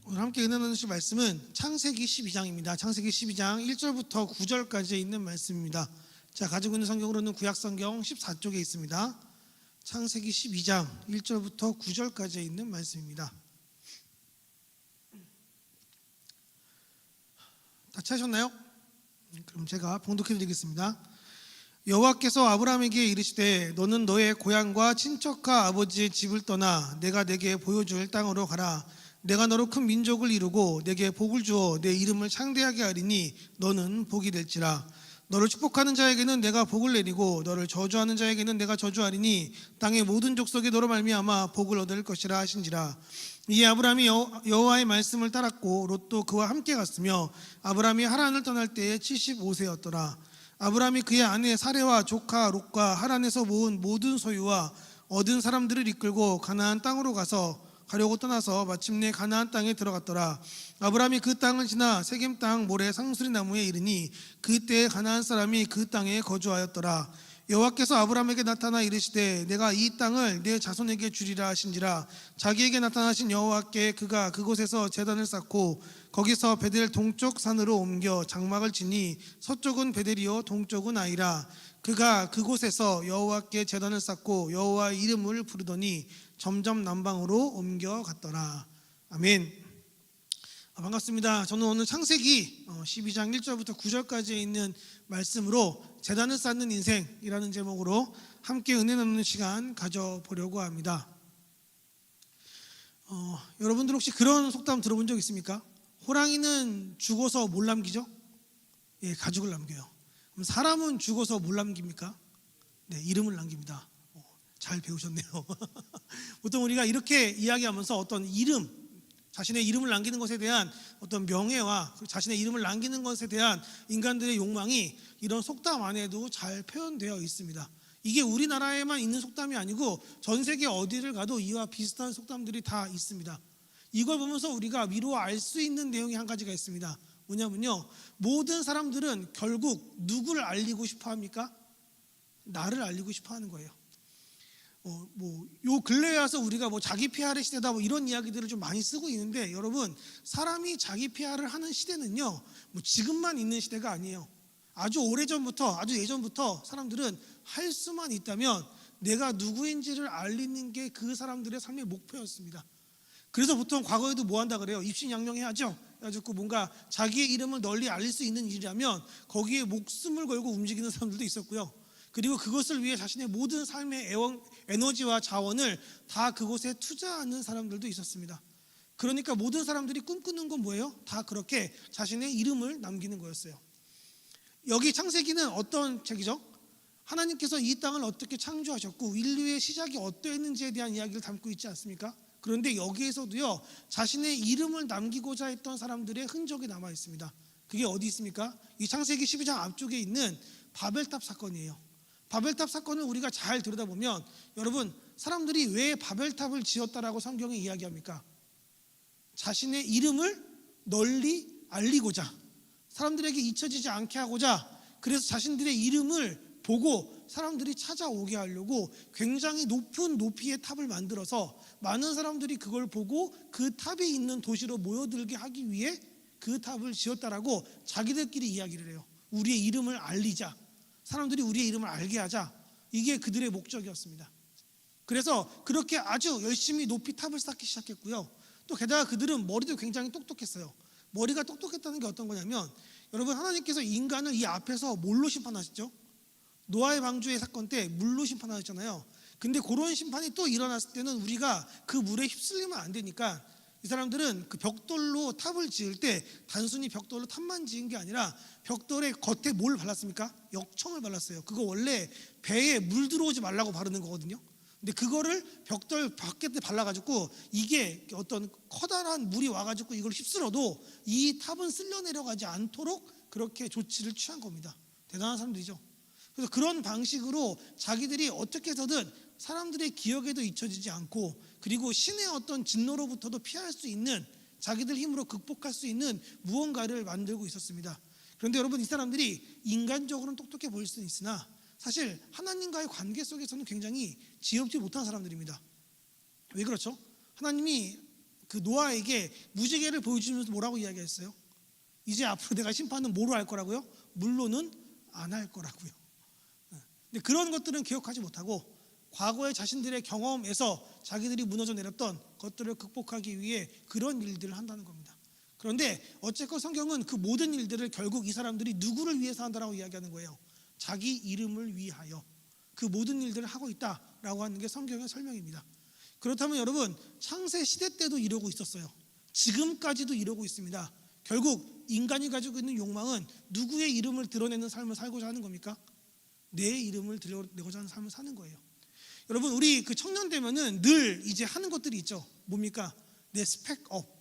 오늘 함께 은혜 나누실 말씀은 창세기 12장입니다. 창세기 12장 1절부터 9절까지 있는 말씀입니다. 자, 가지고 있는 성경으로는 구약성경 14쪽에 있습니다. 창세기 12장 1절부터 9절까지 있는 말씀입니다. 다 찾으셨나요? 그럼 제가 봉독해 드리겠습니다. 여호와께서 아브라함에게 이르시되 너는 너의 고향과 친척과 아버지의 집을 떠나 내가 내게 보여줄 땅으로 가라. 내가 너로 큰 민족을 이루고 내게 복을 주어 내 이름을 창대하게 하리니 너는 복이 될지라. 너를 축복하는 자에게는 내가 복을 내리고 너를 저주하는 자에게는 내가 저주하리니 땅의 모든 족속이 너로 말미암아 복을 얻을 것이라 하신지라. 이에 아브라함이 여호와의 말씀을 따랐고 롯도 그와 함께 갔으며 아브라함이 하란을 떠날 때에 75세였더라. 아브라함이 그의 아내 사레와 조카 롯과 하란에서 모은 모든 소유와 얻은 사람들을 이끌고 가나안 땅으로 가려고 떠나서 마침내 가나안 땅에 들어갔더라. 아브라함이 그 땅을 지나 세겜 땅 모래 상수리 나무에 이르니 그때에 가나안 사람이 그 땅에 거주하였더라. 여호와께서 아브라함에게 나타나 이르시되 내가 이 땅을 내 자손에게 주리라 하신지라. 자기에게 나타나신 여호와께 그가 그곳에서 제단을 쌓고 거기서 베델 동쪽 산으로 옮겨 장막을 치니 서쪽은 베델이요 동쪽은 아이라. 그가 그곳에서 여호와께 제단을 쌓고 여호와의 이름을 부르더니 점점 남방으로 옮겨갔더라. 아멘. 반갑습니다. 저는 오늘 창세기 12장 1절부터 9절까지 있는 말씀으로 제단을 쌓는 인생이라는 제목으로 함께 은혜 나누는 시간 가져보려고 합니다. 여러분들 혹시 그런 속담 들어본 적 있습니까? 호랑이는 죽어서 뭘 남기죠? 예, 가죽을 남겨요. 그럼 사람은 죽어서 뭘 남깁니까? 네, 이름을 남깁니다. 잘 배우셨네요. 보통 우리가 이렇게 이야기하면서 어떤 이름, 자신의 이름을 남기는 것에 대한 어떤 명예와 자신의 이름을 남기는 것에 대한 인간들의 욕망이 이런 속담 안에도 잘 표현되어 있습니다. 이게 우리나라에만 있는 속담이 아니고 전 세계 어디를 가도 이와 비슷한 속담들이 다 있습니다. 이걸 보면서 우리가 미루어 알 수 있는 내용이 한 가지가 있습니다. 뭐냐면요, 모든 사람들은 결국 누구를 알리고 싶어 합니까? 나를 알리고 싶어 하는 거예요. 요 근래에 와서 우리가 자기 PR의 시대다 이런 이야기들을 좀 많이 쓰고 있는데, 여러분, 사람이 자기 PR을 하는 시대는요, 지금만 있는 시대가 아니에요. 아주 오래전부터, 아주 예전부터 사람들은 할 수만 있다면 내가 누구인지를 알리는 게 그 사람들의 삶의 목표였습니다. 그래서 보통 과거에도 뭐 한다 그래요? 입신양명해야죠. 그래가지고 뭔가 자기의 이름을 널리 알릴 수 있는 일이라면 거기에 목숨을 걸고 움직이는 사람들도 있었고요. 그리고 그것을 위해 자신의 모든 삶의 에너지와 자원을 다 그곳에 투자하는 사람들도 있었습니다. 그러니까 모든 사람들이 꿈꾸는 건 뭐예요? 다 그렇게 자신의 이름을 남기는 거였어요. 여기 창세기는 어떤 책이죠? 하나님께서 이 땅을 어떻게 창조하셨고 인류의 시작이 어떠했는지에 대한 이야기를 담고 있지 않습니까? 그런데 여기에서도요, 자신의 이름을 남기고자 했던 사람들의 흔적이 남아 있습니다. 그게 어디 있습니까? 이 창세기 12장 앞쪽에 있는 바벨탑 사건이에요. 바벨탑 사건을 우리가 잘 들여다보면, 여러분, 사람들이 왜 바벨탑을 지었다라고 성경에 이야기합니까? 자신의 이름을 널리 알리고자, 사람들에게 잊혀지지 않게 하고자, 그래서 자신들의 이름을 보고 사람들이 찾아오게 하려고 굉장히 높은 높이의 탑을 만들어서 많은 사람들이 그걸 보고 그 탑이 있는 도시로 모여들게 하기 위해 그 탑을 지었다라고 자기들끼리 이야기를 해요. 우리의 이름을 알리자, 사람들이 우리의 이름을 알게 하자, 이게 그들의 목적이었습니다. 그래서 그렇게 아주 열심히 높이 탑을 쌓기 시작했고요. 또 게다가 그들은 머리도 굉장히 똑똑했어요. 머리가 똑똑했다는 게 어떤 거냐면, 여러분, 하나님께서 인간을 이 앞에서 뭘로 심판하셨죠? 노아의 방주의 사건 때 물로 심판하셨잖아요. 근데 그런 심판이 또 일어났을 때는 우리가 그 물에 휩쓸리면 안 되니까 이 사람들은 그 벽돌로 탑을 지을 때 단순히 벽돌로 탑만 지은 게 아니라 벽돌의 겉에 뭘 발랐습니까? 역청을 발랐어요. 그거 원래 배에 물 들어오지 말라고 바르는 거거든요. 근데 그거를 벽돌 밖에 발라가지고 이게 어떤 커다란 물이 와가지고 이걸 휩쓸어도 이 탑은 쓸려 내려가지 않도록 그렇게 조치를 취한 겁니다. 대단한 사람들이죠. 그래서 그런 방식으로 자기들이 어떻게 해서든 사람들의 기억에도 잊혀지지 않고, 그리고 신의 어떤 진노로부터도 피할 수 있는, 자기들 힘으로 극복할 수 있는 무언가를 만들고 있었습니다. 그런데 여러분, 이 사람들이 인간적으로는 똑똑해 보일 수는 있으나 사실 하나님과의 관계 속에서는 굉장히 지혜롭지 못한 사람들입니다. 왜 그렇죠? 하나님이 그 노아에게 무지개를 보여주면서 뭐라고 이야기했어요? 이제 앞으로 내가 심판은 뭐로 할 거라고요? 물로는 안 할 거라고요. 근데 그런 것들은 기억하지 못하고 과거의 자신들의 경험에서 자기들이 무너져 내렸던 것들을 극복하기 위해 그런 일들을 한다는 겁니다. 그런데 어쨌건 성경은 그 모든 일들을 결국 이 사람들이 누구를 위해서 한다라고 이야기하는 거예요. 자기 이름을 위하여 그 모든 일들을 하고 있다라고 하는 게 성경의 설명입니다. 그렇다면 여러분, 창세 시대 때도 이러고 있었어요. 지금까지도 이러고 있습니다. 결국 인간이 가지고 있는 욕망은 누구의 이름을 드러내는 삶을 살고자 하는 겁니까? 내 이름을 드러내고자 하는 삶을 사는 거예요. 여러분, 우리 그 청년 되면은 늘 이제 하는 것들이 있죠. 뭡니까? 내 스펙업.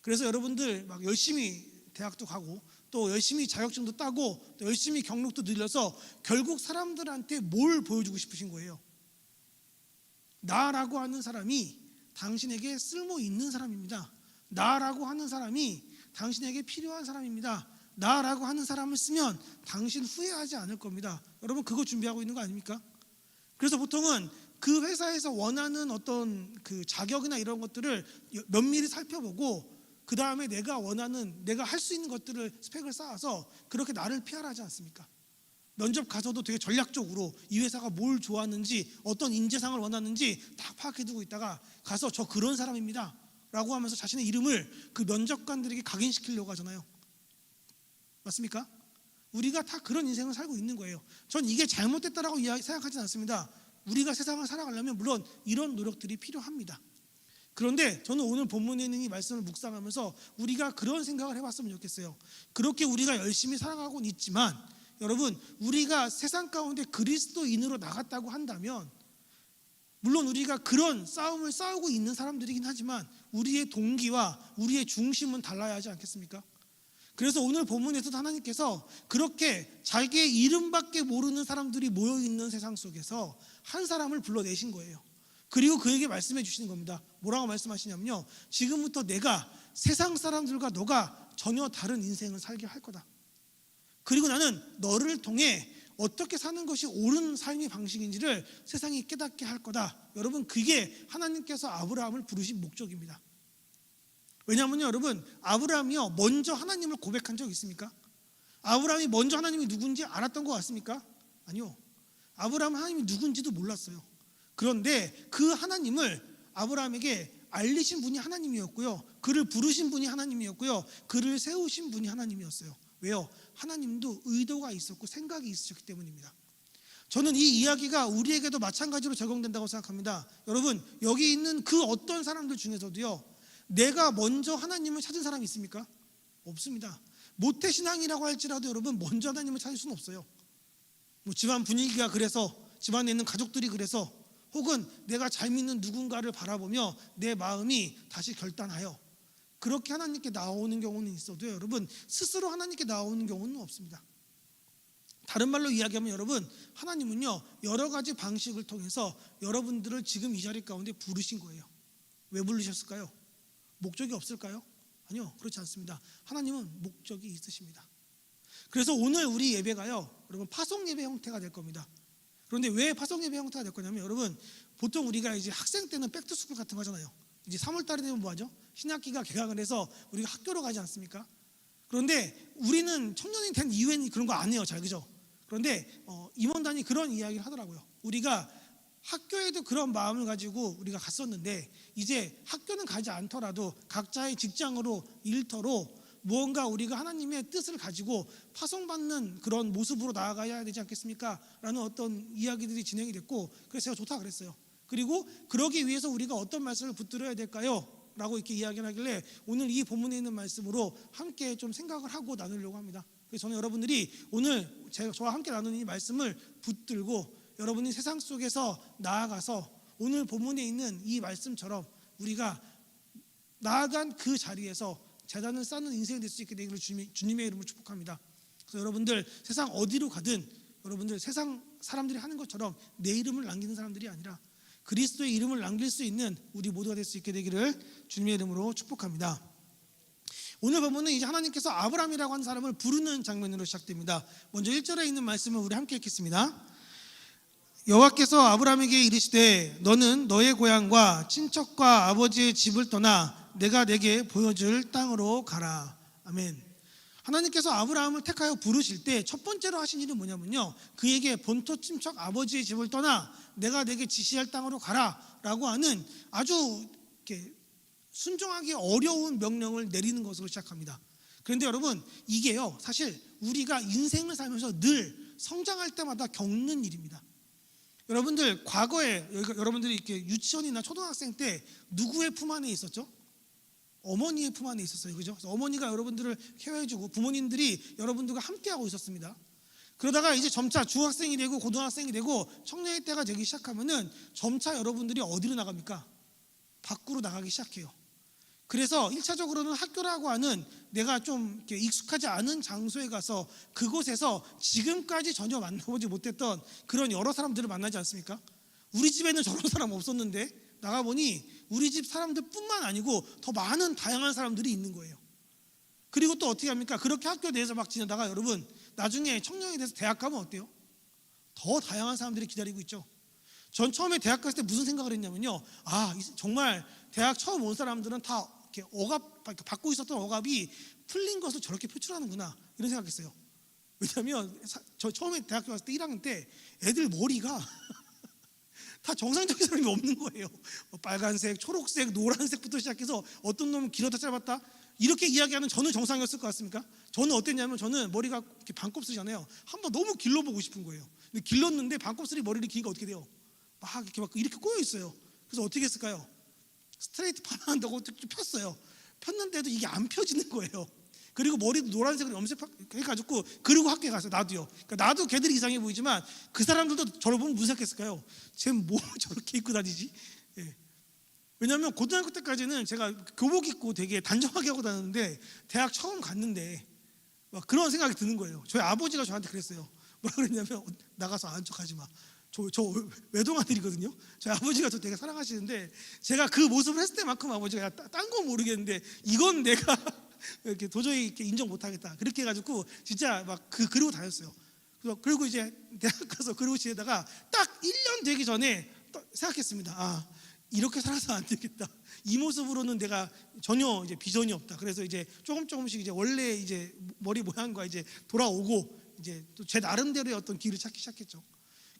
그래서 여러분들 막 열심히 대학도 가고 또 열심히 자격증도 따고 또 열심히 경력도 늘려서 결국 사람들한테 뭘 보여주고 싶으신 거예요? 나라고 하는 사람이 당신에게 쓸모 있는 사람입니다. 나라고 하는 사람이 당신에게 필요한 사람입니다. 나라고 하는 사람을 쓰면 당신 후회하지 않을 겁니다. 여러분, 그거 준비하고 있는 거 아닙니까? 그래서 보통은 그 회사에서 원하는 어떤 그 자격이나 이런 것들을 면밀히 살펴보고 그 다음에 내가 원하는, 내가 할 수 있는 것들을 스펙을 쌓아서 그렇게 나를 피하라 하지 않습니까? 면접 가서도 되게 전략적으로 이 회사가 뭘 좋아하는지, 어떤 인재상을 원하는지 다 파악해두고 있다가 가서 저 그런 사람입니다 라고 하면서 자신의 이름을 그 면접관들에게 각인시키려고 하잖아요. 맞습니까? 우리가 다 그런 인생을 살고 있는 거예요. 전 이게 잘못됐다라고 생각하지는 않습니다. 우리가 세상을 살아가려면 물론 이런 노력들이 필요합니다. 그런데 저는 오늘 본문에 있는 이 말씀을 묵상하면서 우리가 그런 생각을 해봤으면 좋겠어요. 그렇게 우리가 열심히 살아가고는 있지만 여러분, 우리가 세상 가운데 그리스도인으로 나갔다고 한다면 물론 우리가 그런 싸움을 싸우고 있는 사람들이긴 하지만 우리의 동기와 우리의 중심은 달라야 하지 않겠습니까? 그래서 오늘 본문에서도 하나님께서 그렇게 자기의 이름밖에 모르는 사람들이 모여있는 세상 속에서 한 사람을 불러내신 거예요. 그리고 그에게 말씀해 주시는 겁니다. 뭐라고 말씀하시냐면요, 지금부터 내가 세상 사람들과 너가 전혀 다른 인생을 살게 할 거다. 그리고 나는 너를 통해 어떻게 사는 것이 옳은 삶의 방식인지를 세상이 깨닫게 할 거다. 여러분, 그게 하나님께서 아브라함을 부르신 목적입니다. 왜냐하면요, 여러분, 아브라함이요 먼저 하나님을 고백한 적 있습니까? 아브라함이 먼저 하나님이 누군지 알았던 것 같습니까? 아니요. 아브라함은 하나님이 누군지도 몰랐어요. 그런데 그 하나님을 아브라함에게 알리신 분이 하나님이었고요, 그를 부르신 분이 하나님이었고요, 그를 세우신 분이 하나님이었어요. 왜요? 하나님도 의도가 있었고 생각이 있으셨기 때문입니다. 저는 이 이야기가 우리에게도 마찬가지로 적용된다고 생각합니다. 여러분, 여기 있는 그 어떤 사람들 중에서도요, 내가 먼저 하나님을 찾은 사람이 있습니까? 없습니다. 모태신앙이라고 할지라도 여러분, 먼저 하나님을 찾을 수는 없어요. 뭐 집안 분위기가 그래서, 집안에 있는 가족들이 그래서, 혹은 내가 잘 믿는 누군가를 바라보며 내 마음이 다시 결단하여 그렇게 하나님께 나오는 경우는 있어도 여러분, 스스로 하나님께 나오는 경우는 없습니다. 다른 말로 이야기하면 여러분, 하나님은요 여러 가지 방식을 통해서 여러분들을 지금 이 자리 가운데 부르신 거예요. 왜 부르셨을까요? 목적이 없을까요? 아니요, 그렇지 않습니다. 하나님은 목적이 있으십니다. 그래서 오늘 우리 예배가요, 여러분, 파송 예배 형태가 될 겁니다. 그런데 왜 파송 예배 형태가 될 거냐면, 여러분, 보통 우리가 이제 학생 때는 백투스쿨 같은 거 하잖아요. 이제 3월 달에 되면 뭐 하죠? 신학기가 개강을 해서 우리가 학교로 가지 않습니까? 그런데 우리는 청년이 된 이후에는 그런 거 안 해요. 잘, 그죠? 그런데 임원단이 그런 이야기를 하더라고요. 우리가 학교에도 그런 마음을 가지고 우리가 갔었는데 이제 학교는 가지 않더라도 각자의 직장으로, 일터로 무언가 우리가 하나님의 뜻을 가지고 파송받는 그런 모습으로 나아가야 되지 않겠습니까? 라는 어떤 이야기들이 진행이 됐고, 그래서 제가 좋다 그랬어요. 그리고 그러기 위해서 우리가 어떤 말씀을 붙들어야 될까요? 라고 이렇게 이야기를 하길래 오늘 이 본문에 있는 말씀으로 함께 좀 생각을 하고 나누려고 합니다. 그래서 저는 여러분들이 오늘 저와 함께 나누는 이 말씀을 붙들고 여러분이 세상 속에서 나아가서 오늘 본문에 있는 이 말씀처럼 우리가 나아간 그 자리에서 재단을 쌓는 인생이 될 수 있게 되기를 주님의 이름으로 축복합니다. 그래서 여러분들 세상 어디로 가든 여러분들 세상 사람들이 하는 것처럼 내 이름을 남기는 사람들이 아니라 그리스도의 이름을 남길 수 있는 우리 모두가 될 수 있게 되기를 주님의 이름으로 축복합니다. 오늘 본문은 이제 하나님께서 아브라함이라고 하는 사람을 부르는 장면으로 시작됩니다. 먼저 1절에 있는 말씀을 우리 함께 읽겠습니다. 여호와께서 아브라함에게 이르시되 너는 너의 고향과 친척과 아버지의 집을 떠나 내가 내게 보여줄 땅으로 가라. 아멘. 하나님께서 아브라함을 택하여 부르실 때 첫 번째로 하신 일은 뭐냐면요, 그에게 본토 친척 아버지의 집을 떠나 내가 내게 지시할 땅으로 가라라고 하는 아주 이렇게 순종하기 어려운 명령을 내리는 것으로 시작합니다. 그런데 여러분, 이게요 사실 우리가 인생을 살면서 늘 성장할 때마다 겪는 일입니다. 여러분들 과거에 여러분들이 이렇게 유치원이나 초등학생 때 누구의 품 안에 있었죠? 어머니의 품 안에 있었어요. 그죠? 그래서 어머니가 여러분들을 케어해주고 부모님들이 여러분들과 함께하고 있었습니다. 그러다가 이제 점차 중학생이 되고 고등학생이 되고 청년의 때가 되기 시작하면은 점차 여러분들이 어디로 나갑니까? 밖으로 나가기 시작해요. 그래서 1차적으로는 학교라고 하는 내가 좀 이렇게 익숙하지 않은 장소에 가서 그곳에서 지금까지 전혀 만나보지 못했던 그런 여러 사람들을 만나지 않습니까? 우리 집에는 저런 사람 없었는데 나가보니 우리 집 사람들뿐만 아니고 더 많은 다양한 사람들이 있는 거예요. 그리고 또 어떻게 합니까? 그렇게 학교 내에서 막 지내다가 여러분 나중에 청년이 돼서 대학 가면 어때요? 더 다양한 사람들이 기다리고 있죠. 전 처음에 대학 갔을 때 무슨 생각을 했냐면요, 정말 대학 처음 온 사람들은 다 이렇게 받고 있었던 억압이 풀린 것을 저렇게 표출하는구나 이런 생각했어요. 왜냐하면 저 처음에 대학교 갔을 때 1학년 때 애들 머리가 다 정상적인 사람이 없는 거예요. 빨간색, 초록색, 노란색부터 시작해서 어떤 놈은 길었다 짧았다 이렇게 이야기하는 저는 정상이었을 것 같습니까? 저는 어땠냐면 저는 머리가 이렇게 반곱슬이잖아요. 한번 너무 길러보고 싶은 거예요. 근데 길렀는데 반곱슬이 머리를 기니까 어떻게 돼요? 막 이렇게 꼬여 있어요. 그래서 어떻게 했을까요? 스트레이트 파마한다고 좀 폈어요. 폈는데도 이게 안 펴지는 거예요. 그리고 머리도 노란색으로 염색해가지고 그리고 학교에 갔어요. 나도요. 그러니까 나도 걔들이 이상해 보이지만 그 사람들도 저를 보면 무슨 생각했을까요? 쟤는 뭐 저렇게 입고 다니지? 예. 왜냐하면 고등학교 때까지는 제가 교복 입고 되게 단정하게 하고 다녔는데 대학 처음 갔는데 막 그런 생각이 드는 거예요. 저희 아버지가 저한테 그랬어요. 뭐라 그랬냐면 나가서 아는 척하지 마. 저 외동아들이거든요. 저희 아버지가 저 되게 사랑하시는데 제가 그 모습을 했을 때만큼 아버지가 딴 건 모르겠는데 이건 내가 이렇게 도저히 이렇게 인정 못하겠다. 그렇게 해가지고 진짜 막 그러고 다녔어요. 그리고 이제 대학 가서 그러고 지내다가 딱 1년 되기 전에 생각했습니다. 이렇게 살아서 안 되겠다. 이 모습으로는 내가 전혀 이제 비전이 없다. 그래서 이제 조금씩 이제 원래 이제 머리 모양과 이제 돌아오고 이제 또 제 나름대로의 어떤 길을 찾기 시작했죠.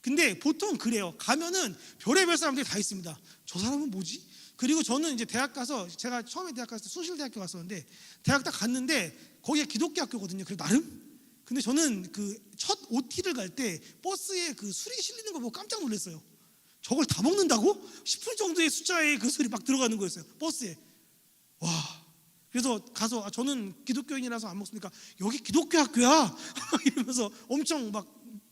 근데 보통 그래요. 가면은 별의별 사람들이 다 있습니다. 저 사람은 뭐지? 그리고 저는 이제 대학 가서 제가 처음에 대학 갔을 때 숭실대학교 갔었는데 대학 딱 갔는데 거기가 기독교 학교거든요. 그래서 나름. 근데 저는 그 첫 OT를 갈 때 버스에 그 술이 실리는 거 보고 깜짝 놀랐어요. 저걸 다 먹는다고? 10분 정도의 숫자의 그 술이 막 들어가는 거였어요. 버스에. 와. 그래서 가서 저는 기독교인이라서 안 먹습니까? 여기 기독교 학교야? 이러면서 엄청 막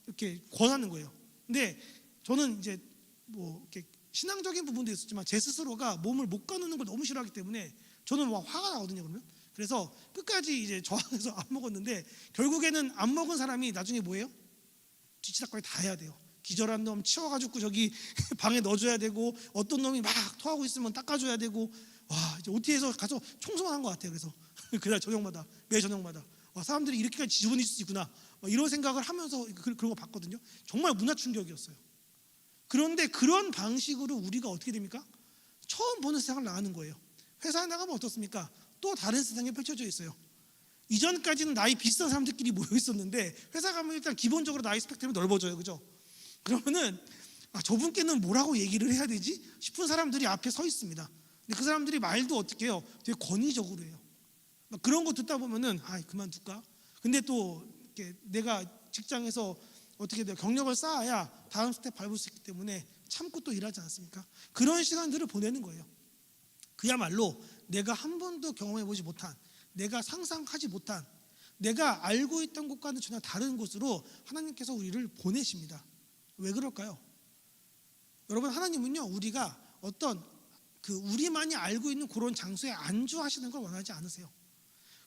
이렇게 권하는 거예요. 근데 저는 이제 뭐 이렇게 신앙적인 부분도 있었지만 제 스스로가 몸을 못 가누는 걸 너무 싫어하기 때문에 저는 막 화가 나거든요. 그러면 그래서 끝까지 이제 저항해서 안 먹었는데 결국에는 안 먹은 사람이 나중에 뭐예요? 뒤치다꺼리 다 해야 돼요. 기절한 놈 치워가지고 저기 방에 넣어줘야 되고 어떤 놈이 막 토하고 있으면 닦아줘야 되고 와 이제 OT에서 가서 청소만 한 것 같아요. 그래서 그날 저녁마다 매 저녁마다 와 사람들이 이렇게까지 지저분할 수 있구나 이런 생각을 하면서 그런 거 봤거든요. 정말 문화 충격이었어요. 그런데 그런 방식으로 우리가 어떻게 됩니까? 처음 보는 세상을 나가는 거예요. 회사에 나가면 어떻습니까? 또 다른 세상이 펼쳐져 있어요. 이전까지는 나이 비슷한 사람들끼리 모여 있었는데 회사 가면 일단 기본적으로 나이 스펙트럼이 넓어져요. 그죠? 그러면은 저분께는 뭐라고 얘기를 해야 되지? 싶은 사람들이 앞에 서 있습니다. 근데 그 사람들이 말도 어떻게 해요? 되게 권위적으로 해요. 그런 거 듣다 보면은 그만둘까? 근데 또 이렇게 내가 직장에서 어떻게 돼요? 경력을 쌓아야 다음 스텝 밟을 수 있기 때문에 참고 또 일하지 않습니까? 그런 시간들을 보내는 거예요. 그야말로 내가 한 번도 경험해보지 못한, 내가 상상하지 못한, 내가 알고 있던 곳과는 전혀 다른 곳으로 하나님께서 우리를 보내십니다. 왜 그럴까요? 여러분, 하나님은요 우리가 어떤 우리만이 알고 있는 그런 장소에 안주하시는 걸 원하지 않으세요.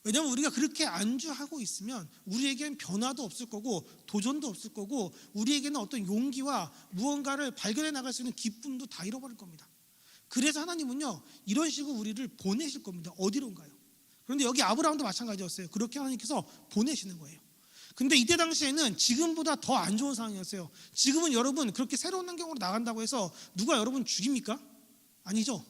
왜냐하면 우리가 그렇게 안주하고 있으면 우리에겐 변화도 없을 거고 도전도 없을 거고 우리에게는 어떤 용기와 무언가를 발견해 나갈 수 있는 기쁨도 다 잃어버릴 겁니다. 그래서 하나님은요 이런 식으로 우리를 보내실 겁니다. 어디론가요? 그런데 여기 아브라함도 마찬가지였어요. 그렇게 하나님께서 보내시는 거예요. 근데 이때 당시에는 지금보다 더 안 좋은 상황이었어요. 지금은 여러분 그렇게 새로운 환경으로 나간다고 해서 누가 여러분 죽입니까? 아니죠.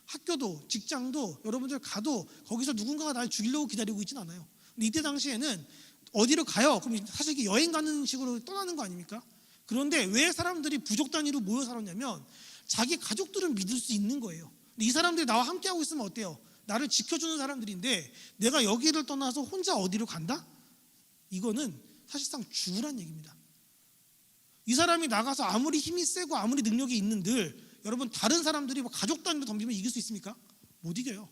학교도 직장도 여러분들 가도 거기서 누군가가 날 죽이려고 기다리고 있진 않아요. 근데 이때 당시에는 어디로 가요? 그럼 사실 이게 여행 가는 식으로 떠나는 거 아닙니까? 그런데 왜 사람들이 부족 단위로 모여 살았냐면 자기 가족들은 믿을 수 있는 거예요. 근데 이 사람들이 나와 함께하고 있으면 어때요? 나를 지켜주는 사람들인데 내가 여기를 떠나서 혼자 어디로 간다? 이거는 사실상 죽으란 얘기입니다. 이 사람이 나가서 아무리 힘이 세고 아무리 능력이 있는들 여러분 다른 사람들이 뭐 가족 단위로 덤비면 이길 수 있습니까? 못 이겨요.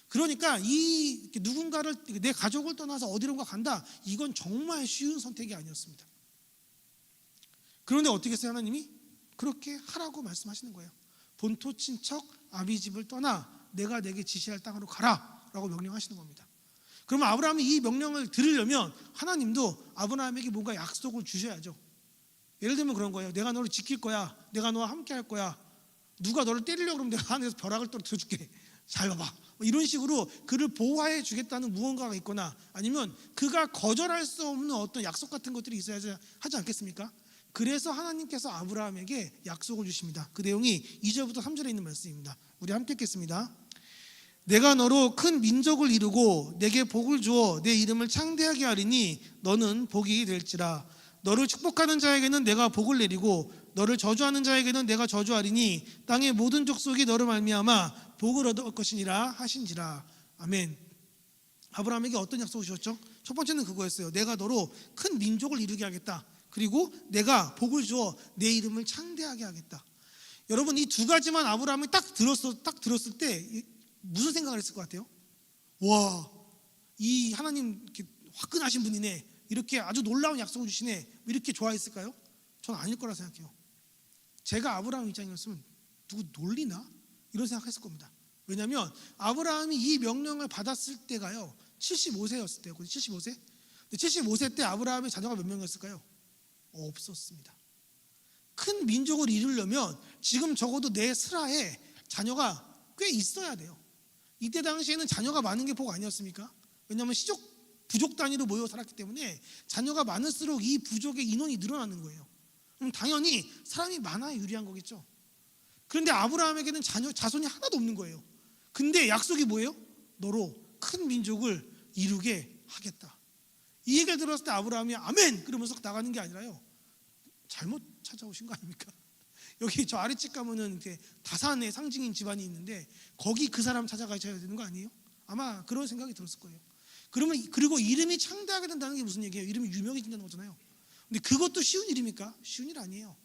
그러니까 이 누군가를 내 가족을 떠나서 어디론가 간다. 이건 정말 쉬운 선택이 아니었습니다. 그런데 어떻게 했어요? 하나님이 그렇게 하라고 말씀하시는 거예요. 본토 친척 아비 집을 떠나 내가 내게 지시할 땅으로 가라 라고 명령하시는 겁니다. 그러면 아브라함이 이 명령을 들으려면 하나님도 아브라함에게 뭔가 약속을 주셔야죠. 예를 들면 그런 거예요. 내가 너를 지킬 거야. 내가 너와 함께 할 거야. 누가 너를 때리려고 그러면 내가 하늘에서 벼락을 떨어뜨려 줄게. 잘 봐봐. 이런 식으로 그를 보호해 주겠다는 무언가가 있거나 아니면 그가 거절할 수 없는 어떤 약속 같은 것들이 있어야 하지 않겠습니까? 그래서 하나님께서 아브라함에게 약속을 주십니다. 그 내용이 2절부터 3절에 있는 말씀입니다. 우리 함께 읽겠습니다. 내가 너로 큰 민족을 이루고 내게 복을 주어 내 이름을 창대하게 하리니 너는 복이 될지라. 너를 축복하는 자에게는 내가 복을 내리고 너를 저주하는 자에게는 내가 저주하리니 땅의 모든 족속이 너를 말미암아 복을 얻을 것이니라 하신지라. 아멘. 아브라함에게 어떤 약속을 주셨죠? 첫 번째는 그거였어요. 내가 너로 큰 민족을 이루게 하겠다. 그리고 내가 복을 주어 내 이름을 창대하게 하겠다. 여러분 이 두 가지만 아브라함이 딱 들었을 때 무슨 생각을 했을 것 같아요? 와, 이 하나님 화끈하신 분이네. 이렇게 아주 놀라운 약속을 주시네. 이렇게 좋아했을까요? 전 아닐 거라 생각해요. 제가 아브라함 입장이었으면 누구 놀리나? 이런 생각했을 겁니다. 왜냐하면 아브라함이 이 명령을 받았을 때가요 75세였을 때요. 75세? 75세 때 아브라함의 자녀가 몇 명이었을까요? 없었습니다. 큰 민족을 이루려면 지금 적어도 내 슬하에 자녀가 꽤 있어야 돼요. 이때 당시에는 자녀가 많은 게 복 아니었습니까? 왜냐하면 부족 단위로 모여 살았기 때문에 자녀가 많을수록 이 부족의 인원이 늘어나는 거예요. 그럼 당연히 사람이 많아야 유리한 거겠죠. 그런데 아브라함에게는 자손이 하나도 없는 거예요. 근데 약속이 뭐예요? 너로 큰 민족을 이루게 하겠다. 이 얘기를 들었을 때 아브라함이 아멘! 그러면서 나가는 게 아니라요. 잘못 찾아오신 거 아닙니까? 여기 저 아래집 가면은 이렇게 다산의 상징인 집안이 있는데 거기 그 사람 찾아가셔야 되는 거 아니에요? 아마 그런 생각이 들었을 거예요. 그리고 이름이 창대하게 된다는 게 무슨 얘기예요? 이름이 유명해진다는 거잖아요. 근데 그것도 쉬운 일입니까? 쉬운 일 아니에요.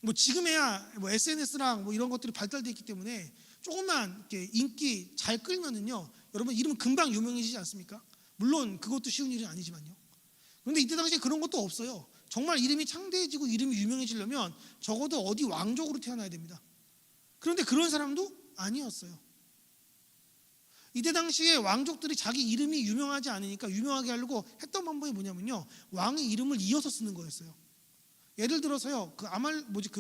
뭐 지금에야 뭐 SNS랑 뭐 이런 것들이 발달되어 있기 때문에 조금만 이렇게 인기 잘 끌면은요, 여러분 이름 금방 유명해지지 않습니까? 물론 그것도 쉬운 일은 아니지만요. 그런데 이때 당시에 그런 것도 없어요. 정말 이름이 창대해지고 이름이 유명해지려면 적어도 어디 왕족으로 태어나야 됩니다. 그런데 그런 사람도 아니었어요. 이때 당시에 왕족들이 자기 이름이 유명하지 않으니까 유명하게 하려고 했던 방법이 뭐냐면요, 왕의 이름을 이어서 쓰는 거였어요. 예를 들어서요, 그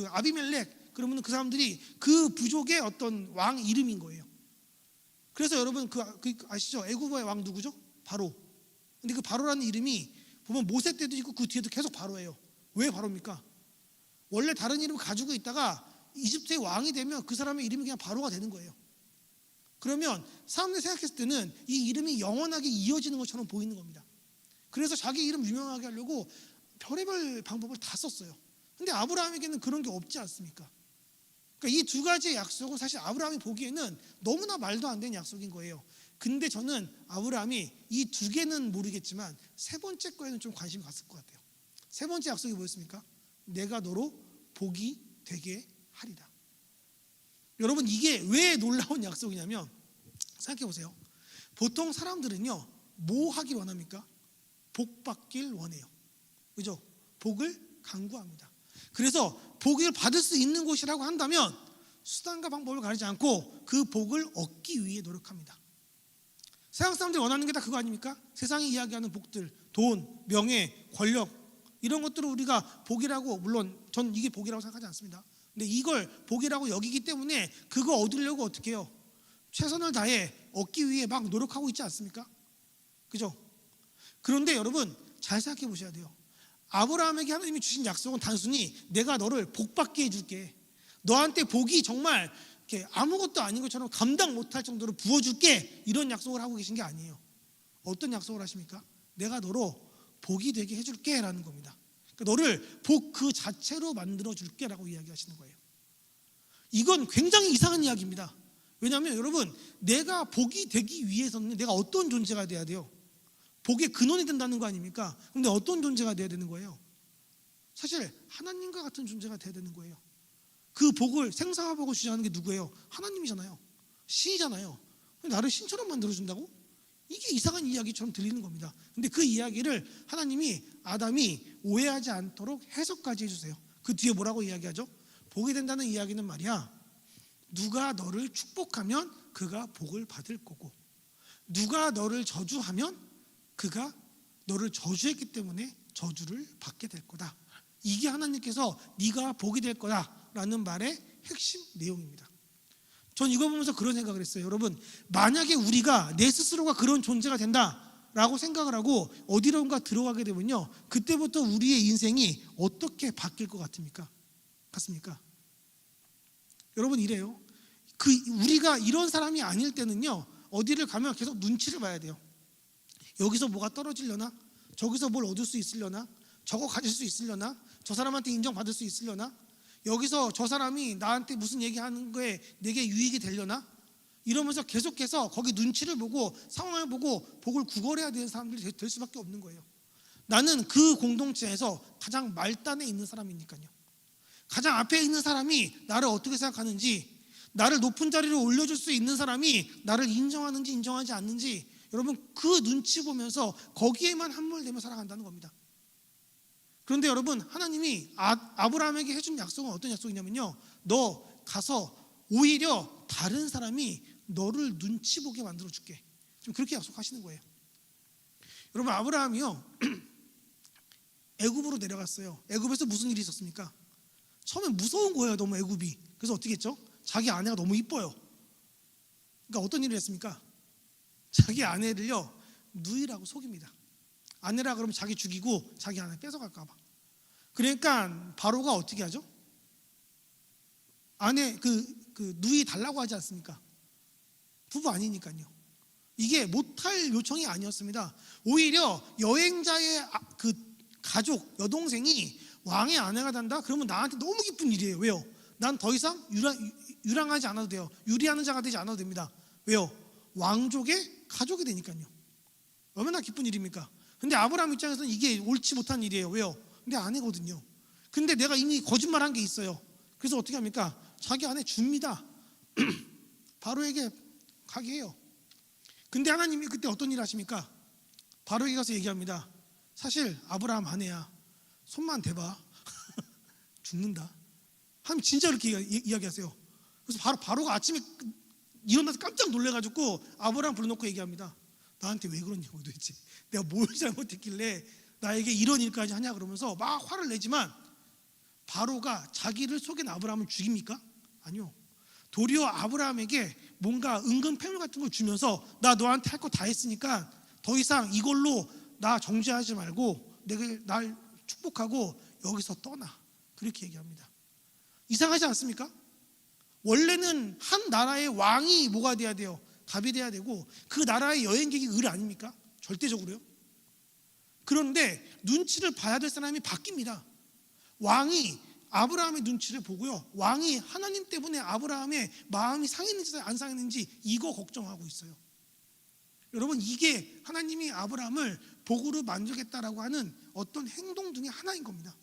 아비멜렉 그러면 그 사람들이 그 부족의 어떤 왕 이름인 거예요. 그래서 여러분 그 아시죠? 애굽의 왕 누구죠? 바로. 근데 그 바로라는 이름이 보면 모세 때도 있고 그 뒤에도 계속 바로예요. 왜 바로입니까? 원래 다른 이름을 가지고 있다가 이집트의 왕이 되면 그 사람의 이름이 그냥 바로가 되는 거예요. 그러면 사람들이 생각했을 때는 이 이름이 영원하게 이어지는 것처럼 보이는 겁니다. 그래서 자기 이름 유명하게 하려고 별의별 방법을 다 썼어요. 근데 아브라함에게는 그런 게 없지 않습니까? 그러니까 이 두 가지의 약속은 사실 아브라함이 보기에는 너무나 말도 안 되는 약속인 거예요. 근데 저는 아브라함이 이 두 개는 모르겠지만 세 번째 거에는 좀 관심이 갔을 것 같아요. 세 번째 약속이 뭐였습니까? 내가 너로 복이 되게 하리라. 여러분 이게 왜 놀라운 약속이냐면 생각해 보세요. 보통 사람들은요 뭐 하길 원합니까? 복 받길 원해요. 그죠? 복을 간구합니다. 그래서 복을 받을 수 있는 곳이라고 한다면 수단과 방법을 가리지 않고 그 복을 얻기 위해 노력합니다. 세상 사람들이 원하는 게 다 그거 아닙니까? 세상이 이야기하는 복들, 돈, 명예, 권력 이런 것들을 우리가 복이라고, 물론 전 이게 복이라고 생각하지 않습니다. 근데 이걸 복이라고 여기기 때문에 그거 얻으려고 어떻게 해요? 최선을 다해 얻기 위해 막 노력하고 있지 않습니까? 그죠? 그런데 여러분 잘 생각해 보셔야 돼요. 아브라함에게 하나님이 주신 약속은 단순히 내가 너를 복받게 해줄게, 너한테 복이 정말 이렇게 아무것도 아닌 것처럼 감당 못할 정도로 부어줄게, 이런 약속을 하고 계신 게 아니에요. 어떤 약속을 하십니까? 내가 너로 복이 되게 해줄게 라는 겁니다. 그러니까 너를 복 그 자체로 만들어줄게 라고 이야기하시는 거예요. 이건 굉장히 이상한 이야기입니다. 왜냐하면 여러분, 내가 복이 되기 위해서는 내가 어떤 존재가 돼야 돼요? 복의 근원이 된다는 거 아닙니까? 근데 어떤 존재가 돼야 되는 거예요? 사실 하나님과 같은 존재가 돼야 되는 거예요. 그 복을, 생사와 복을 주장하는 게 누구예요? 하나님이잖아요. 신이잖아요. 나를 신처럼 만들어준다고? 이게 이상한 이야기처럼 들리는 겁니다. 근데 그 이야기를 하나님이 아담이 오해하지 않도록 해석까지 해주세요. 그 뒤에 뭐라고 이야기하죠? 복이 된다는 이야기는 말이야, 누가 너를 축복하면 그가 복을 받을 거고, 누가 너를 저주하면 그가 너를 저주했기 때문에 저주를 받게 될 거다. 이게 하나님께서 네가 복이 될 거다라는 말의 핵심 내용입니다. 전 이거 보면서 그런 생각을 했어요. 여러분, 만약에 우리가 내 스스로가 그런 존재가 된다라고 생각을 하고 어디론가 들어가게 되면요, 그때부터 우리의 인생이 어떻게 바뀔 것 같습니까? 여러분, 이래요. 우리가 이런 사람이 아닐 때는요, 어디를 가면 계속 눈치를 봐야 돼요. 여기서 뭐가 떨어지려나? 저기서 뭘 얻을 수 있으려나? 저거 가질 수 있으려나? 저 사람한테 인정받을 수 있으려나? 여기서 저 사람이 나한테 무슨 얘기하는 거에 내게 유익이 되려나? 이러면서 계속해서 거기 눈치를 보고 상황을 보고 복을 구걸해야 되는 사람들이 될 수밖에 없는 거예요. 나는 그 공동체에서 가장 말단에 있는 사람이니까요. 가장 앞에 있는 사람이 나를 어떻게 생각하는지, 나를 높은 자리로 올려줄 수 있는 사람이 나를 인정하는지 인정하지 않는지, 여러분, 그 눈치 보면서 거기에만 함몰되며 살아간다는 겁니다. 그런데 여러분, 하나님이 아브라함에게 해준 약속은 어떤 약속이냐면요, 너 가서 오히려 다른 사람이 너를 눈치 보게 만들어 줄게, 지금 그렇게 약속하시는 거예요. 여러분, 아브라함이요 애굽으로 내려갔어요. 애굽에서 무슨 일이 있었습니까? 처음엔 무서운 거예요, 너무 애굽이. 그래서 어떻게 했죠? 자기 아내가 너무 이뻐요. 그러니까 어떤 일을 했습니까? 자기 아내를요 누이라고 속입니다. 아내라 그러면 자기 죽이고 자기 아내 뺏어갈까 봐. 그러니까 바로가 어떻게 하죠? 아내 그 누이 달라고 하지 않습니까? 부부 아니니까요. 이게 못할 요청이 아니었습니다. 오히려 여행자의 그 가족, 여동생이 왕의 아내가 된다? 그러면 나한테 너무 기쁜 일이에요. 왜요? 난 더 이상 유랑하지 않아도 돼요. 유리하는 자가 되지 않아도 됩니다. 왜요? 왕족의 가족이 되니까요. 얼마나 기쁜 일입니까? 근데 아브라함 입장에서는 이게 옳지 못한 일이에요. 왜요? 근데 아내거든요. 근데 내가 이미 거짓말한 게 있어요. 그래서 어떻게 합니까? 자기 아내 줍니다. 바로에게 가게 해요. 근데 하나님이 그때 어떤 일 하십니까? 바로에게 가서 얘기합니다. 사실 아브라함 아내야, 손만 대봐 죽는다. 하나님 진짜 그렇게 이야기하세요. 그래서 바로가 아침에 일어나서 깜짝 놀래가지고 아브라함 불러놓고 얘기합니다. 나한테 왜 그러냐고, 도대체 내가 뭘 잘못했길래 나에게 이런 일까지 하냐, 그러면서 막 화를 내지만 바로가 자기를 속인 아브라함을 죽입니까? 아니요. 도리어 아브라함에게 뭔가 은근 폐물 같은 걸 주면서 나 너한테 할 거 다 했으니까 더 이상 이걸로 나 정죄하지 말고 내가 날 축복하고 여기서 떠나, 그렇게 얘기합니다. 이상하지 않습니까? 원래는 한 나라의 왕이 뭐가 돼야 돼요? 답이 돼야 되고, 그 나라의 여행객이 을 아닙니까? 절대적으로요. 그런데 눈치를 봐야 될 사람이 바뀝니다. 왕이 아브라함의 눈치를 보고요, 왕이 하나님 때문에 아브라함의 마음이 상했는지 안 상했는지 이거 걱정하고 있어요. 여러분, 이게 하나님이 아브라함을 복으로 만들겠다라고 하는 어떤 행동 중에 하나인 겁니다.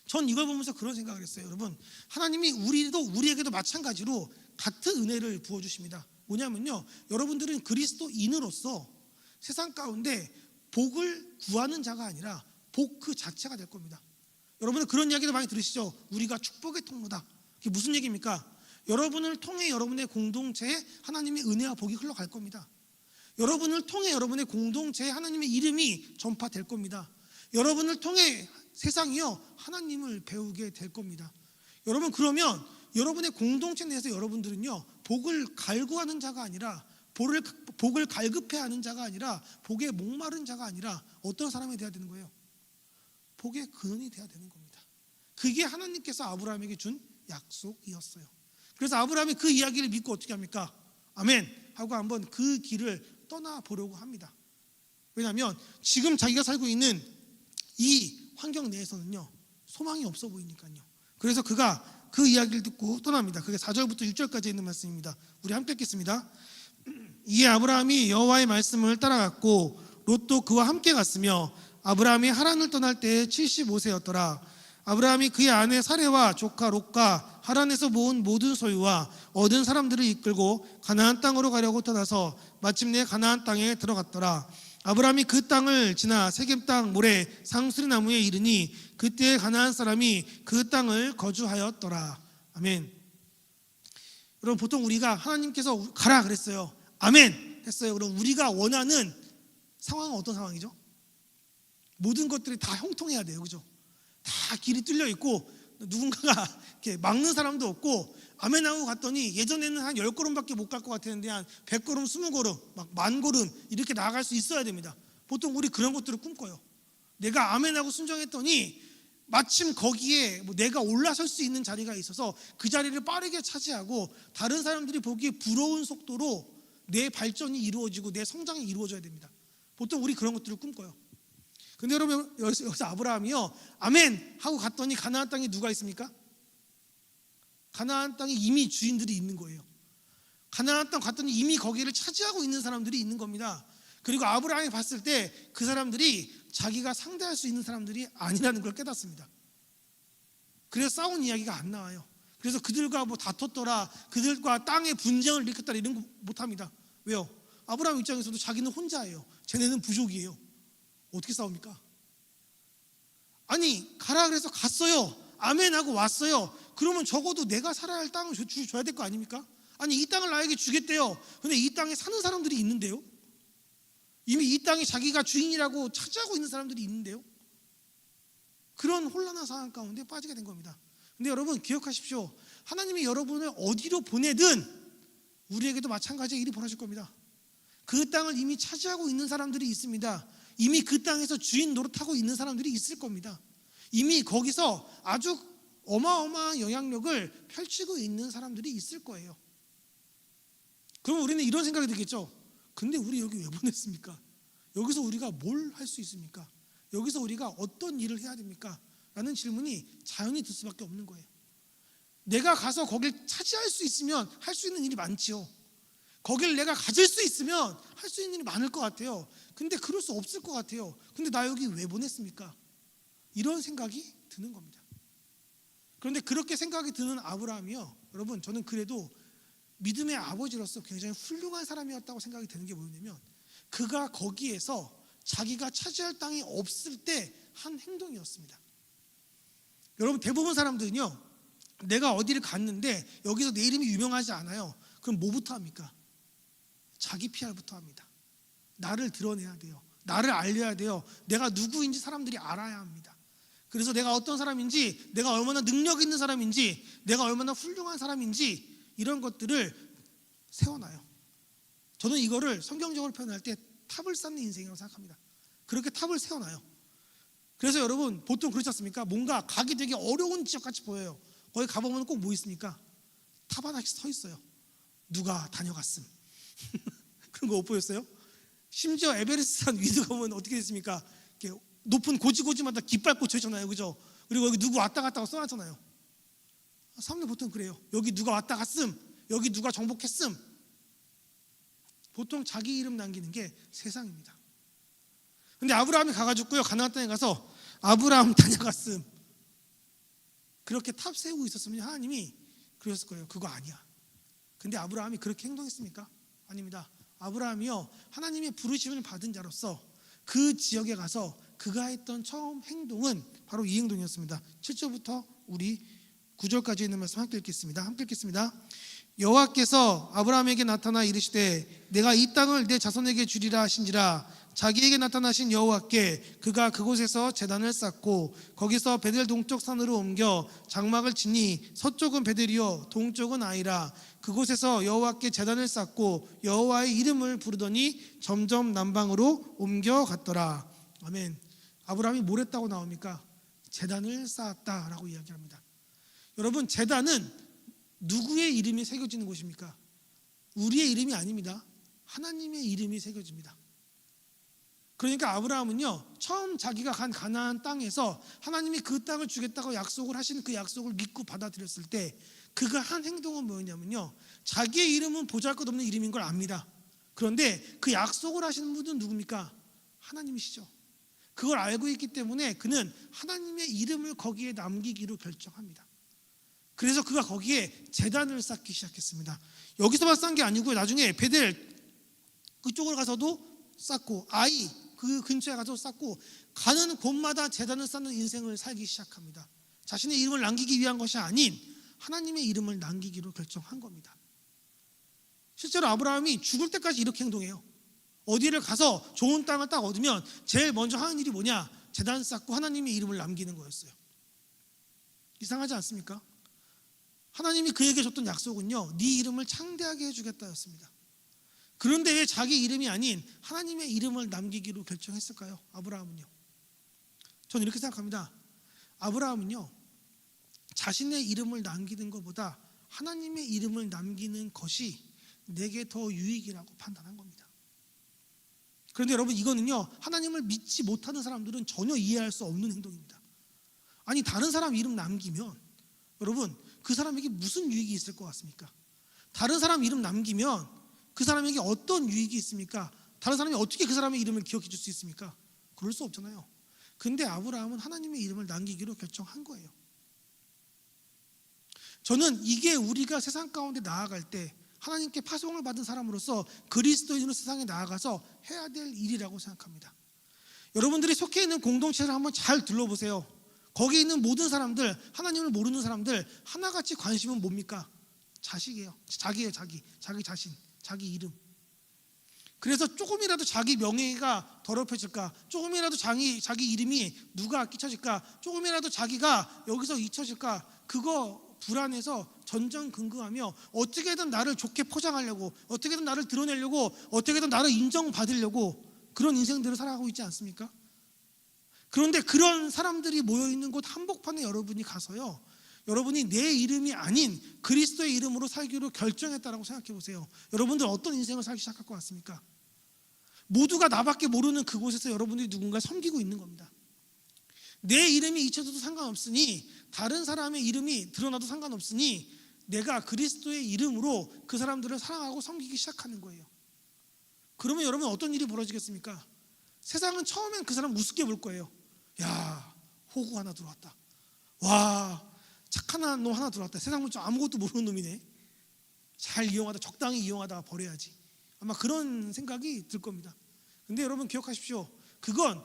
전 이걸 보면서 그런 생각을 했어요. 여러분, 하나님이 우리에게도 마찬가지로 같은 은혜를 부어주십니다. 뭐냐면요, 여러분들은 그리스도인으로서 세상 가운데 복을 구하는 자가 아니라 복 그 자체가 될 겁니다. 여러분은 그런 이야기도 많이 들으시죠? 우리가 축복의 통로다. 그게 무슨 얘기입니까? 여러분을 통해 여러분의 공동체에 하나님의 은혜와 복이 흘러갈 겁니다. 여러분을 통해 여러분의 공동체에 하나님의 이름이 전파될 겁니다. 여러분을 통해 세상이요 하나님을 배우게 될 겁니다. 여러분, 그러면 여러분의 공동체 내에서 여러분들은요 복을 갈구하는 자가 아니라 복을 갈급해하는 자가 아니라 복에 목마른 자가 아니라 어떤 사람이 되어야 되는 거예요? 복의 근원이 되어야 되는 겁니다. 그게 하나님께서 아브라함에게 준 약속이었어요. 그래서 아브라함이 그 이야기를 믿고 어떻게 합니까? 아멘 하고 한번 그 길을 떠나보려고 합니다. 왜냐하면 지금 자기가 살고 있는 이 환경 내에서는요 소망이 없어 보이니까요. 그래서 그가 그 이야기를 듣고 떠납니다. 그게 4절부터 6절까지 있는 말씀입니다. 우리 함께 읽겠습니다. 이에 아브라함이 여호와의 말씀을 따라갔고 롯도 그와 함께 갔으며 아브라함이 하란을 떠날 때에 75세였더라. 아브라함이 그의 아내 사레와 조카 롯과 하란에서 모은 모든 소유와 얻은 사람들을 이끌고 가나안 땅으로 가려고 떠나서 마침내 가나안 땅에 들어갔더라. 아브라함이 그 땅을 지나 세겜 땅 모래 상수리 나무에 이르니 그때 가나안 사람이 그 땅을 거주하였더라. 아멘. 여러분 보통 우리가 하나님께서 가라 그랬어요. 아멘 했어요. 그럼 우리가 원하는 상황은 어떤 상황이죠? 모든 것들이 다 형통해야 돼요. 그죠? 다 길이 뚫려 있고 누군가가 이렇게 막는 사람도 없고 아멘 하고 갔더니 예전에는 한 10걸음밖에 못 갈 것 같았는데 한 100걸음, 20걸음, 막 10,000걸음 이렇게 나아갈 수 있어야 됩니다. 보통 우리 그런 것들을 꿈꿔요. 내가 아멘 하고 순종했더니 마침 거기에 내가 올라설 수 있는 자리가 있어서 그 자리를 빠르게 차지하고 다른 사람들이 보기에 부러운 속도로 내 발전이 이루어지고 내 성장이 이루어져야 됩니다. 보통 우리 그런 것들을 꿈꿔요. 근데 여러분 여기서 아브라함이요 아멘 하고 갔더니 가나안 땅에 누가 있습니까? 가나안 땅에 이미 주인들이 있는 거예요. 가나안 땅 갔더니 이미 거기를 차지하고 있는 사람들이 있는 겁니다. 그리고 아브라함이 봤을 때 그 사람들이 자기가 상대할 수 있는 사람들이 아니라는 걸 깨닫습니다. 그래서 싸운 이야기가 안 나와요. 그래서 그들과 뭐 다퉜더라, 그들과 땅의 분쟁을 일으켰더라 이런 거 못합니다. 왜요? 아브라함 입장에서도 자기는 혼자예요. 쟤네는 부족이에요. 어떻게 싸웁니까? 아니 가라 그래서 갔어요. 아멘 하고 왔어요. 그러면 적어도 내가 살아야 할 땅을 줘야 될 거 아닙니까? 아니 이 땅을 나에게 주겠대요. 근데 이 땅에 사는 사람들이 있는데요. 이미 이 땅이 자기가 주인이라고 차지하고 있는 사람들이 있는데요. 그런 혼란한 상황 가운데 빠지게 된 겁니다. 근데 여러분 기억하십시오. 하나님이 여러분을 어디로 보내든 우리에게도 마찬가지의 일이 벌어질 겁니다. 그 땅을 이미 차지하고 있는 사람들이 있습니다. 이미 그 땅에서 주인 노릇하고 있는 사람들이 있을 겁니다. 이미 거기서 아주 어마어마한 영향력을 펼치고 있는 사람들이 있을 거예요. 그럼 우리는 이런 생각이 들겠죠. 근데 우리 여기 왜 보냈습니까? 여기서 우리가 뭘 할 수 있습니까? 여기서 우리가 어떤 일을 해야 됩니까? 라는 질문이 자연히 들 수밖에 없는 거예요. 내가 가서 거길 차지할 수 있으면 할 수 있는 일이 많지요. 거길 내가 가질 수 있으면 할 수 있는 일이 많을 것 같아요. 근데 그럴 수 없을 것 같아요. 근데 나 여기 왜 보냈습니까? 이런 생각이 드는 겁니다. 그런데 그렇게 생각이 드는 아브라함이요, 여러분 저는 그래도 믿음의 아버지로서 굉장히 훌륭한 사람이었다고 생각이 되는 게 뭐냐면 그가 거기에서 자기가 차지할 땅이 없을 때 한 행동이었습니다. 여러분 대부분 사람들은요 내가 어디를 갔는데 여기서 내 이름이 유명하지 않아요. 그럼 뭐부터 합니까? 자기 PR부터 합니다. 나를 드러내야 돼요. 나를 알려야 돼요. 내가 누구인지 사람들이 알아야 합니다. 그래서 내가 어떤 사람인지, 내가 얼마나 능력 있는 사람인지, 내가 얼마나 훌륭한 사람인지 이런 것들을 세워놔요. 저는 이거를 성경적으로 표현할 때 탑을 쌓는 인생이라고 생각합니다. 그렇게 탑을 세워놔요. 그래서 여러분 보통 그렇지 않습니까? 뭔가 가기 되게 어려운 지역같이 보여요. 거기 가보면 꼭 뭐 있습니까? 탑 하나씩 서 있어요. 누가 다녀갔음. 그런 거 못 보였어요? 심지어 에베레스트산 위도 가면 어떻게 됐습니까? 이렇게 높은 고지고지마다 깃발 꽂혀 있잖아요. 그죠? 그리고 여기 누구 왔다 갔다 써놨잖아요. 사람들 보통 그래요. 여기 누가 왔다 갔음, 여기 누가 정복했음. 보통 자기 이름 남기는 게 세상입니다. 근데 아브라함이 가가지고요 가나안 땅에 가서 아브라함 다녀갔음 그렇게 탑 세우고 있었으면 하나님이 그랬을 거예요. 그거 아니야. 근데 아브라함이 그렇게 행동했습니까? 아닙니다. 아브라함이요 하나님의 부르심을 받은 자로서 그 지역에 가서 그가 했던 처음 행동은 바로 이 행동이었습니다. 7절부터 우리 9절까지 있는 말씀 함께 읽겠습니다. 함께 읽겠습니다. 여호와께서 아브라함에게 나타나 이르시되 내가 이 땅을 내 자손에게 주리라 하신지라. 자기에게 나타나신 여호와께 그가 그곳에서 제단을 쌓고 거기서 베델 동쪽 산으로 옮겨 장막을 치니 서쪽은 베델이요 동쪽은 아이라. 그곳에서 여호와께 제단을 쌓고 여호와의 이름을 부르더니 점점 남방으로 옮겨갔더라. 아멘. 아브라함이 뭘 했다고 나옵니까? 제단을 쌓았다라고 이야기합니다. 여러분 제단은 누구의 이름이 새겨지는 곳입니까? 우리의 이름이 아닙니다. 하나님의 이름이 새겨집니다. 그러니까 아브라함은요, 처음 자기가 간 가나안 땅에서 하나님이 그 땅을 주겠다고 약속을 하신 그 약속을 믿고 받아들였을 때 그가 한 행동은 뭐였냐면요, 자기의 이름은 보잘것없는 이름인 걸 압니다. 그런데 그 약속을 하시는 분은 누굽니까? 하나님이시죠. 그걸 알고 있기 때문에 그는 하나님의 이름을 거기에 남기기로 결정합니다. 그래서 그가 거기에 제단을 쌓기 시작했습니다. 여기서만 쌓은 게 아니고요, 나중에 베델 그쪽으로 가서도 쌓고, 아이 그 근처에 가서 쌓고, 가는 곳마다 제단을 쌓는 인생을 살기 시작합니다. 자신의 이름을 남기기 위한 것이 아닌 하나님의 이름을 남기기로 결정한 겁니다. 실제로 아브라함이 죽을 때까지 이렇게 행동해요. 어디를 가서 좋은 땅을 딱 얻으면 제일 먼저 하는 일이 뭐냐? 제단 쌓고 하나님의 이름을 남기는 거였어요. 이상하지 않습니까? 하나님이 그에게 줬던 약속은요, 네 이름을 창대하게 해주겠다였습니다. 그런데 왜 자기 이름이 아닌 하나님의 이름을 남기기로 결정했을까요? 아브라함은요, 저는 이렇게 생각합니다. 아브라함은요, 자신의 이름을 남기는 것보다 하나님의 이름을 남기는 것이 내게 더 유익이라고 판단한 겁니다. 그런데 여러분, 이거는요, 하나님을 믿지 못하는 사람들은 전혀 이해할 수 없는 행동입니다. 아니, 다른 사람 이름 남기면 여러분, 그 사람에게 무슨 유익이 있을 것 같습니까? 다른 사람 이름 남기면 그 사람에게 어떤 유익이 있습니까? 다른 사람이 어떻게 그 사람의 이름을 기억해 줄 수 있습니까? 그럴 수 없잖아요. 근데 아브라함은 하나님의 이름을 남기기로 결정한 거예요. 저는 이게 우리가 세상 가운데 나아갈 때 하나님께 파송을 받은 사람으로서 그리스도인으로 세상에 나아가서 해야 될 일이라고 생각합니다. 여러분들이 속해 있는 공동체를 한번 잘 둘러보세요. 거기에 있는 모든 사람들, 하나님을 모르는 사람들 하나같이 관심은 뭡니까? 자식이에요. 자기예요. 자기 자신, 자기 이름. 그래서 조금이라도 자기 명예가 더럽혀질까, 조금이라도 자기 이름이 누가 끼쳐질까, 조금이라도 자기가 여기서 잊혀질까, 그거 불안해서 전전긍긍하며 어떻게든 나를 좋게 포장하려고, 어떻게든 나를 드러내려고, 어떻게든 나를 인정받으려고 그런 인생들을 살아가고 있지 않습니까? 그런데 그런 사람들이 모여있는 곳 한복판에 여러분이 가서요, 여러분이 내 이름이 아닌 그리스도의 이름으로 살기로 결정했다라고 생각해 보세요. 여러분들 어떤 인생을 살기 시작할 것 같습니까? 모두가 나밖에 모르는 그곳에서 여러분들이 누군가 섬기고 있는 겁니다. 내 이름이 잊혀져도 상관없으니, 다른 사람의 이름이 드러나도 상관없으니 내가 그리스도의 이름으로 그 사람들을 사랑하고 섬기기 시작하는 거예요. 그러면 여러분 어떤 일이 벌어지겠습니까? 세상은 처음엔 그 사람 우습게 볼 거예요. 야, 호구 하나 들어왔다. 와, 착한 놈 하나 들어왔다. 세상 좀 아무것도 모르는 놈이네. 잘 이용하다, 적당히 이용하다가 버려야지. 아마 그런 생각이 들 겁니다. 근데 여러분 기억하십시오. 그건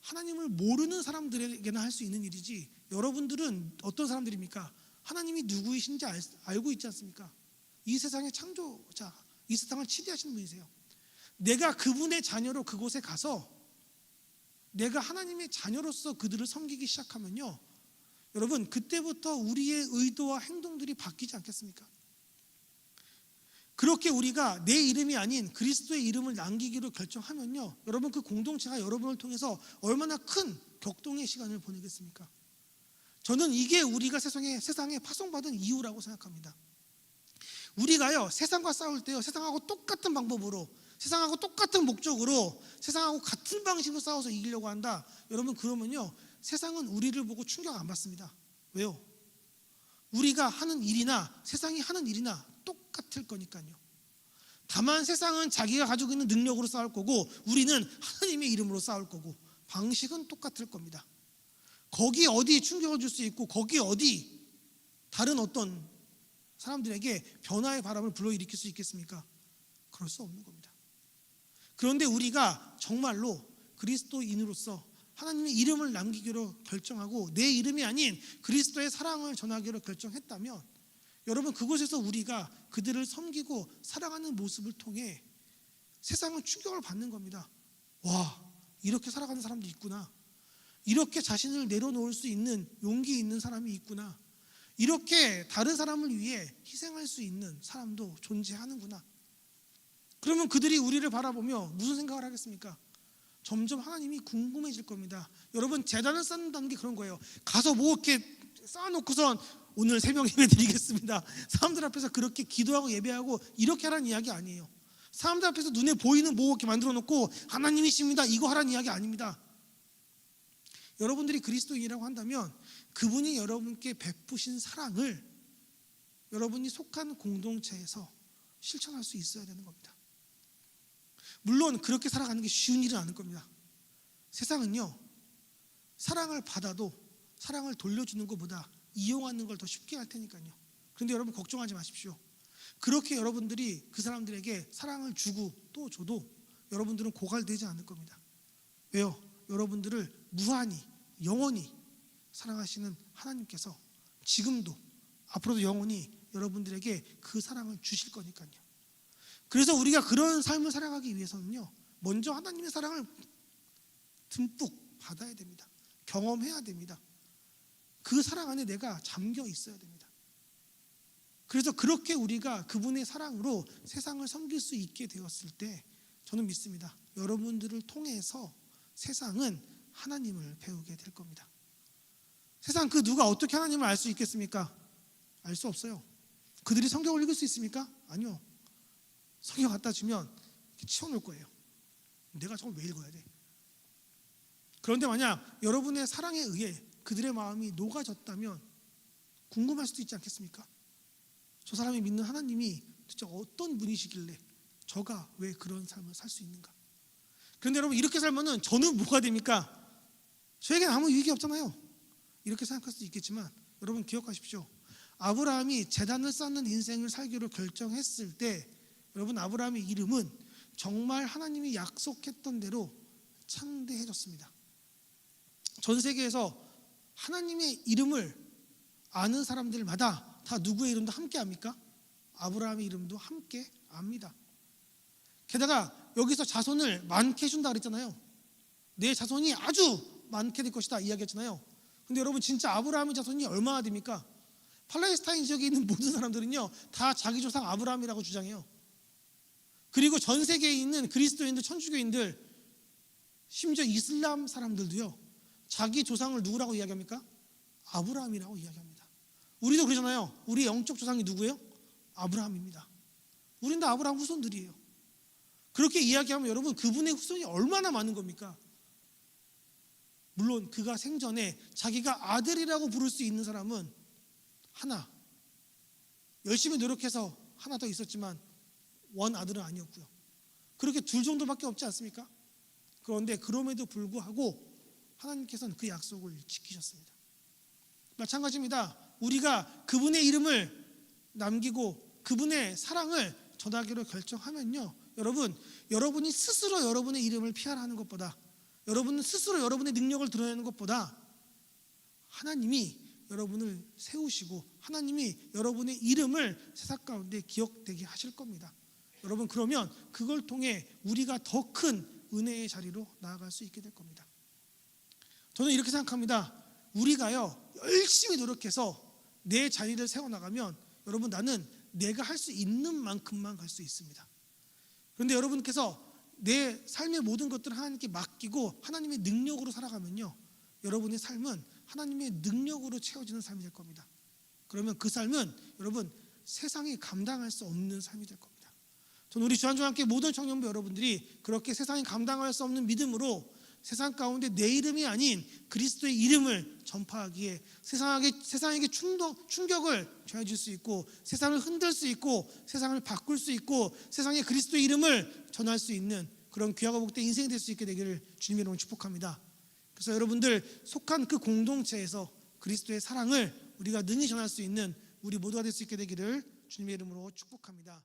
하나님을 모르는 사람들에게나 할 수 있는 일이지, 여러분들은 어떤 사람들입니까? 하나님이 누구이신지 알고 있지 않습니까? 이 세상의 창조자, 이 세상을 치리하시는 분이세요. 내가 그분의 자녀로 그곳에 가서 내가 하나님의 자녀로서 그들을 섬기기 시작하면요, 여러분 그때부터 우리의 의도와 행동들이 바뀌지 않겠습니까? 그렇게 우리가 내 이름이 아닌 그리스도의 이름을 남기기로 결정하면요, 여러분 그 공동체가 여러분을 통해서 얼마나 큰 격동의 시간을 보내겠습니까? 저는 이게 우리가 세상에 파송받은 이유라고 생각합니다. 우리가요, 세상과 싸울 때요, 세상하고 똑같은 방법으로, 세상하고 똑같은 목적으로, 세상하고 같은 방식으로 싸워서 이기려고 한다. 여러분 그러면요, 세상은 우리를 보고 충격 안 받습니다. 왜요? 우리가 하는 일이나 세상이 하는 일이나 똑같을 거니까요. 다만 세상은 자기가 가지고 있는 능력으로 싸울 거고, 우리는 하나님의 이름으로 싸울 거고, 방식은 똑같을 겁니다. 거기 어디 충격을 줄 수 있고, 거기 어디 다른 어떤 사람들에게 변화의 바람을 불러일으킬 수 있겠습니까? 그럴 수 없는 겁니다. 그런데 우리가 정말로 그리스도인으로서 하나님의 이름을 남기기로 결정하고 내 이름이 아닌 그리스도의 사랑을 전하기로 결정했다면, 여러분 그곳에서 우리가 그들을 섬기고 사랑하는 모습을 통해 세상은 충격을 받는 겁니다. 와, 이렇게 살아가는 사람도 있구나. 이렇게 자신을 내려놓을 수 있는 용기 있는 사람이 있구나. 이렇게 다른 사람을 위해 희생할 수 있는 사람도 존재하는구나. 그러면 그들이 우리를 바라보며 무슨 생각을 하겠습니까? 점점 하나님이 궁금해질 겁니다. 여러분 제단을 쌓는다는 게 그런 거예요. 가서 뭐 이렇게 쌓아놓고선 오늘 새벽 예배 드리겠습니다. 사람들 앞에서 그렇게 기도하고 예배하고 이렇게 하라는 이야기 아니에요. 사람들 앞에서 눈에 보이는 뭐 이렇게 만들어 놓고 하나님이십니다 이거 하라는 이야기 아닙니다. 여러분들이 그리스도인이라고 한다면 그분이 여러분께 베푸신 사랑을 여러분이 속한 공동체에서 실천할 수 있어야 되는 겁니다. 물론 그렇게 살아가는 게 쉬운 일은 아닐 겁니다. 세상은요, 사랑을 받아도 사랑을 돌려주는 것보다 이용하는 걸 더 쉽게 할 테니까요. 그런데 여러분 걱정하지 마십시오. 그렇게 여러분들이 그 사람들에게 사랑을 주고 또 줘도 여러분들은 고갈되지 않을 겁니다. 왜요? 여러분들을 무한히 영원히 사랑하시는 하나님께서 지금도 앞으로도 영원히 여러분들에게 그 사랑을 주실 거니까요. 그래서 우리가 그런 삶을 살아가기 위해서는요, 먼저 하나님의 사랑을 듬뿍 받아야 됩니다. 경험해야 됩니다. 그 사랑 안에 내가 잠겨 있어야 됩니다. 그래서 그렇게 우리가 그분의 사랑으로 세상을 섬길 수 있게 되었을 때 저는 믿습니다. 여러분들을 통해서 세상은 하나님을 배우게 될 겁니다. 세상 그 누가 어떻게 하나님을 알 수 있겠습니까? 알 수 없어요. 그들이 성경을 읽을 수 있습니까? 아니요. 성경 갖다 주면 치워놓을 거예요. 내가 저걸 왜 읽어야 돼? 그런데 만약 여러분의 사랑에 의해 그들의 마음이 녹아졌다면 궁금할 수도 있지 않겠습니까? 저 사람이 믿는 하나님이 도대체 어떤 분이시길래 저가 왜 그런 삶을 살 수 있는가? 그런데 여러분 이렇게 살면은 저는 뭐가 됩니까? 저에게는 아무 유익이 없잖아요. 이렇게 생각할 수도 있겠지만 여러분 기억하십시오. 아브라함이 제단을 쌓는 인생을 살기로 결정했을 때 여러분 아브라함의 이름은 정말 하나님이 약속했던 대로 창대해졌습니다. 전 세계에서 하나님의 이름을 아는 사람들마다 다 누구의 이름도 함께 압니까? 아브라함의 이름도 함께 압니다. 게다가 여기서 자손을 많게 준다 그랬잖아요. 내 자손이 아주 많게 될 것이다 이야기했잖아요. 근데 여러분 진짜 아브라함의 자손이 얼마나 됩니까? 팔레스타인 지역에 있는 모든 사람들은요 다 자기 조상 아브라함이라고 주장해요. 그리고 전 세계에 있는 그리스도인들, 천주교인들, 심지어 이슬람 사람들도요 자기 조상을 누구라고 이야기합니까? 아브라함이라고 이야기합니다. 우리도 그러잖아요. 우리 영적 조상이 누구예요? 아브라함입니다. 우린 다 아브라함 후손들이에요. 그렇게 이야기하면 여러분 그분의 후손이 얼마나 많은 겁니까? 물론 그가 생전에 자기가 아들이라고 부를 수 있는 사람은 하나, 열심히 노력해서 하나 더 있었지만 원 아들은 아니었고요. 그렇게 둘 정도밖에 없지 않습니까? 그런데 그럼에도 불구하고 하나님께서는 그 약속을 지키셨습니다. 마찬가지입니다. 우리가 그분의 이름을 남기고 그분의 사랑을 전하기로 결정하면요, 여러분이 스스로 여러분의 이름을 피하라 하는 것보다, 여러분은 스스로 여러분의 능력을 드러내는 것보다 하나님이 여러분을 세우시고 하나님이 여러분의 이름을 세상 가운데 기억되게 하실 겁니다. 여러분 그러면 그걸 통해 우리가 더 큰 은혜의 자리로 나아갈 수 있게 될 겁니다. 저는 이렇게 생각합니다. 우리가요 열심히 노력해서 내 자리를 세워나가면 여러분 나는 내가 할 수 있는 만큼만 갈 수 있습니다. 그런데 여러분께서 내 삶의 모든 것들을 하나님께 맡기고 하나님의 능력으로 살아가면요 여러분의 삶은 하나님의 능력으로 채워지는 삶이 될 겁니다. 그러면 그 삶은 여러분 세상이 감당할 수 없는 삶이 될 겁니다. 저는 우리 주한중학교 모든 청년부 여러분들이 그렇게 세상이 감당할 수 없는 믿음으로 세상 가운데 내 이름이 아닌 그리스도의 이름을 전파하기에 세상에게 충격을 줘줄 수 있고 세상을 흔들 수 있고 세상을 바꿀 수 있고 세상에 그리스도의 이름을 전할 수 있는 그런 귀하고 복된 인생이 될 수 있게 되기를 주님의 이름으로 축복합니다. 그래서 여러분들 속한 그 공동체에서 그리스도의 사랑을 우리가 능히 전할 수 있는 우리 모두가 될 수 있게 되기를 주님의 이름으로 축복합니다.